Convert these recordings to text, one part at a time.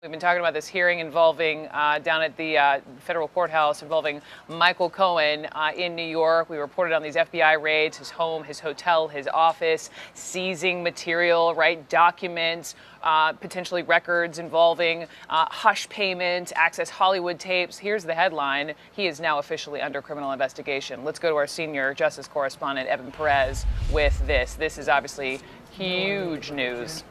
We've been talking about this hearing involving down at the federal courthouse involving Michael Cohen in New York. We reported on these FBI raids, his home, his hotel, his office, seizing material, right, documents, potentially records involving hush payments, Access Hollywood tapes. Here's the headline. He is now officially under criminal investigation. Let's go to our senior justice correspondent, Evan Perez, with this. This is obviously huge news.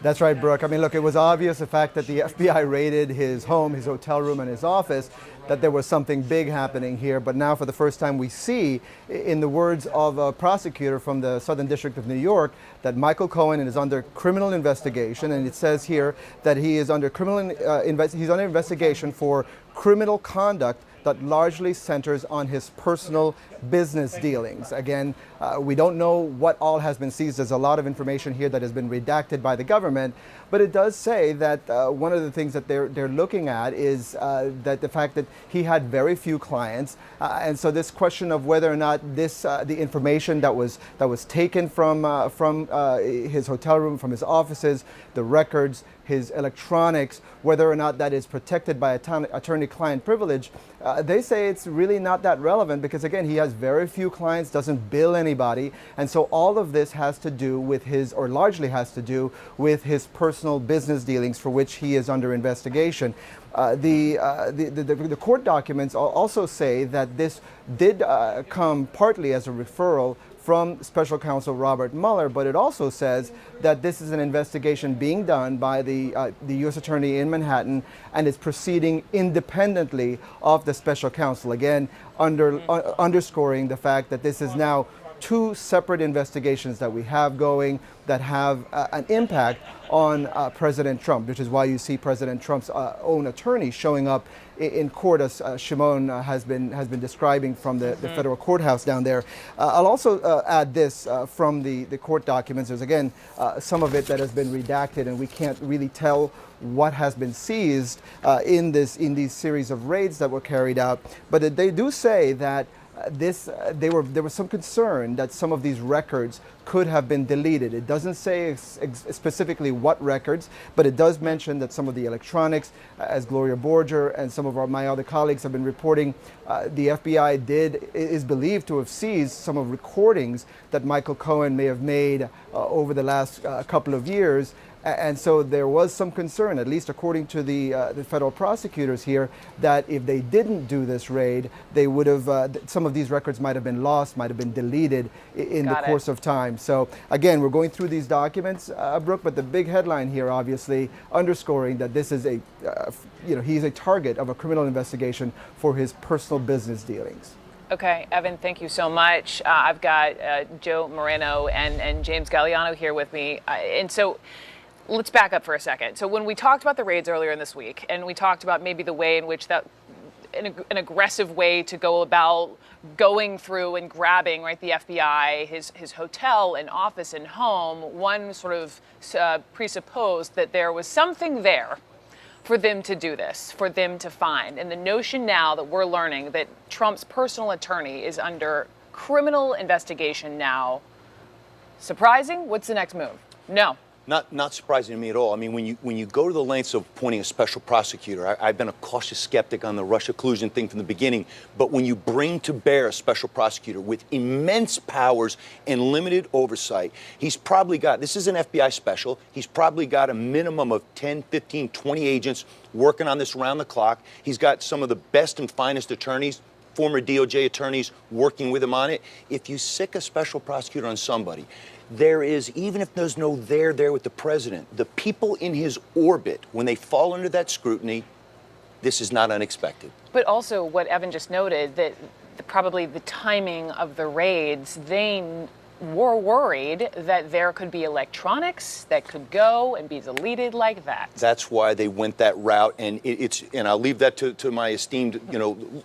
That's right, Brooke. I mean, look, it was obvious the fact that the FBI raided his home, his hotel room, and his office, that there was something big happening here. But now, for the first time, we see, in the words of a prosecutor from the Southern District of New York, that Michael Cohen is under criminal investigation. And it says here that he is under he's under investigation for criminal conduct that largely centers on his personal business dealings. Again, we don't know what all has been seized. There's a lot of information here that has been redacted by the government, but it does say that one of the things that they're looking at is that the fact that he had very few clients, and so this question of whether or not this the information that was taken from his hotel room, from his offices, the records, his electronics, whether or not that is protected by attorney-client privilege, they say it's really not that relevant because, again, he has very few clients, doesn't bill anybody, and so all of this has to do with his, or largely has to do with his personal business dealings for which he is under investigation. The court documents also say that this did come partly as a referral from Special Counsel Robert Mueller, but it also says that this is an investigation being done by the U.S. Attorney in Manhattan and is proceeding independently of the Special Counsel. Again, underscoring the fact that this is now two separate investigations that we have going that have an impact on President Trump, which is why you see President Trump's own attorney showing up in court, as Shimon has been describing from the federal courthouse down there. I'll also add this from the court documents. There's, again, some of it that has been redacted, and we can't really tell what has been seized in these series of raids that were carried out. But they do say that there was some concern that some of these records could have been deleted. It doesn't say specifically what records, but it does mention that some of the electronics, as Gloria Borger and some of my other colleagues have been reporting, the FBI is believed to have seized some of recordings that Michael Cohen may have made over the last couple of years. And so there was some concern, at least according to the federal prosecutors here, that if they didn't do this raid, they would have, some of these records might have been lost, might have been deleted in the course of time. So again, we're going through these documents, Brooke, but the big headline here, obviously, underscoring that this is he's a target of a criminal investigation for his personal business dealings. Okay, Evan, thank you so much. I've got Joe Moreno and James Galliano here with me. And so let's back up for a second. So when we talked about the raids earlier in this week, and we talked about maybe the way in which that an aggressive way to go about going through and grabbing, right, the FBI, his hotel and office and home, one sort of presupposed that there was something there for them to do this, for them to find. And the notion now that we're learning that Trump's personal attorney is under criminal investigation now, surprising? What's the next move? No. Not surprising to me at all. I mean, when you go to the lengths of appointing a special prosecutor, I've been a cautious skeptic on the Russia collusion thing from the beginning, but when you bring to bear a special prosecutor with immense powers and limited oversight, he's probably got, this is an FBI special, he's probably got a minimum of 10, 15, 20 agents working on this around the clock. He's got some of the best and finest attorneys, former DOJ attorneys working with him on it. If you sick a special prosecutor on somebody, there is, even if there's no there with the president, the people in his orbit, when they fall under that scrutiny, this is not unexpected. But also what Evan just noted, that probably the timing of the raids, they were worried that there could be electronics that could go and be deleted like that. That's why they went that route, and and I'll leave that to my esteemed,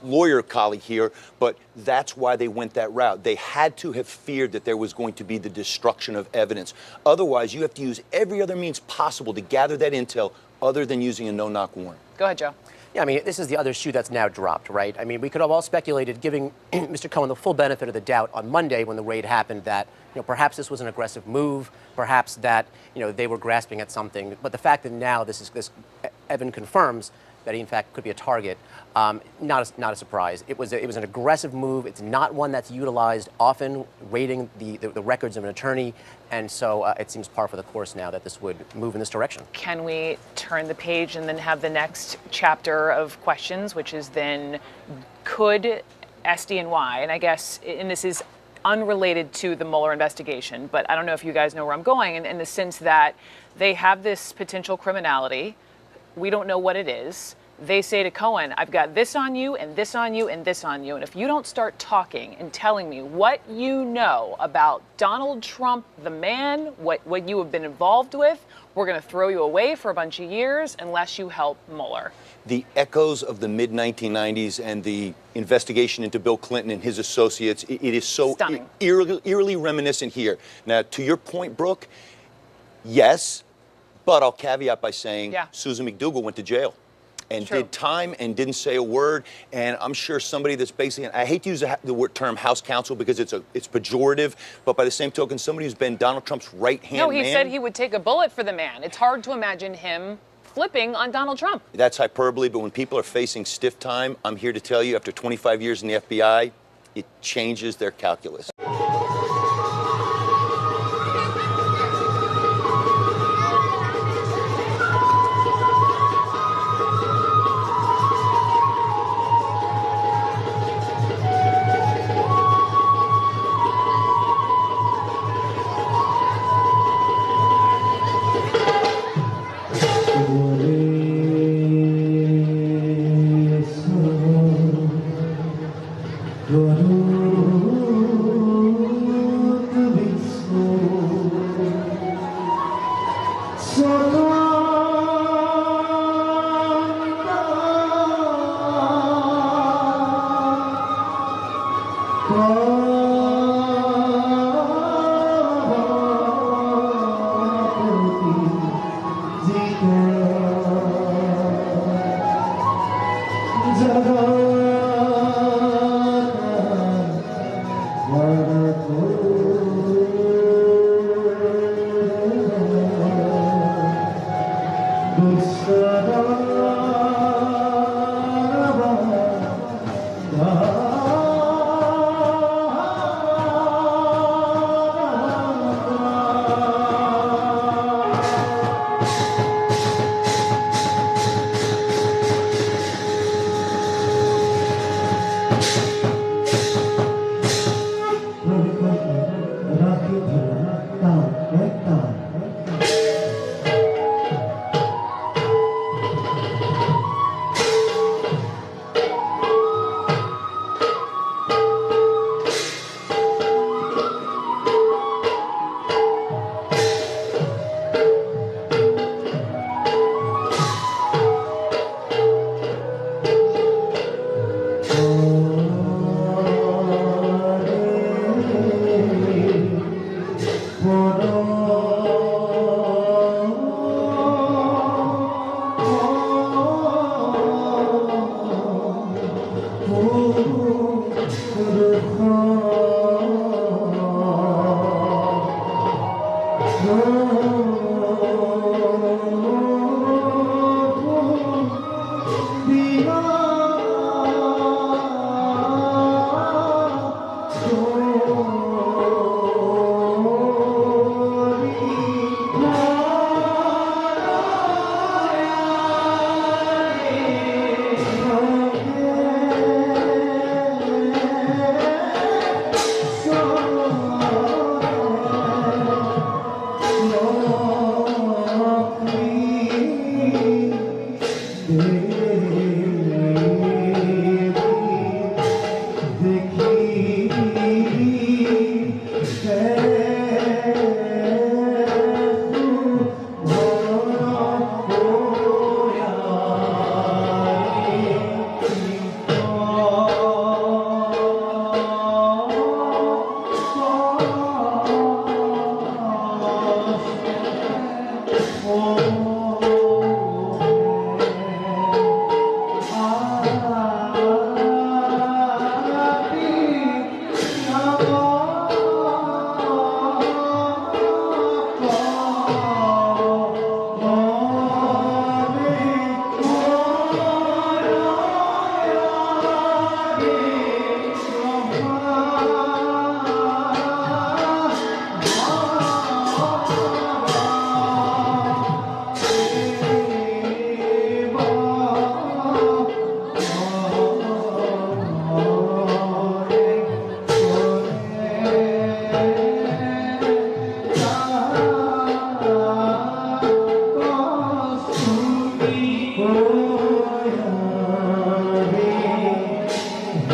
lawyer colleague here, but that's why they went that route. They had to have feared that there was going to be the destruction of evidence. Otherwise, you have to use every other means possible to gather that intel other than using a no-knock warrant. Go ahead, Joe. Yeah, I mean, this is the other shoe that's now dropped, right? I mean, we could have all speculated, giving Mr. Cohen the full benefit of the doubt on Monday when the raid happened, that, perhaps this was an aggressive move, perhaps that, they were grasping at something. But the fact that now this Evan confirms that he in fact could be a target, not a surprise. It was an aggressive move. It's not one that's utilized often, raiding the records of an attorney, and so it seems par for the course now that this would move in this direction. Can we turn the page and then have the next chapter of questions, which is then, could SDNY, and I guess, and this is unrelated to the Mueller investigation, but I don't know if you guys know where I'm going, in the sense that they have this potential criminality. We don't know what it is. They say to Cohen, I've got this on you and this on you and this on you. And if you don't start talking and telling me what you know about Donald Trump, the man, what you have been involved with, we're going to throw you away for a bunch of years unless you help Mueller. The echoes of the mid-1990s and the investigation into Bill Clinton and his associates, it is so eerily reminiscent here. Now, to your point, Brooke, yes, but I'll caveat by saying Susan McDougal went to jail and did time and didn't say a word. And I'm sure somebody that's basically, I hate to use the term House counsel because it's pejorative, but by the same token, somebody who's been Donald Trump's right-hand man. No, he said he would take a bullet for the man. It's hard to imagine him flipping on Donald Trump. That's hyperbole, but when people are facing stiff time, I'm here to tell you, after 25 years in the FBI, it changes their calculus.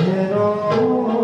Pero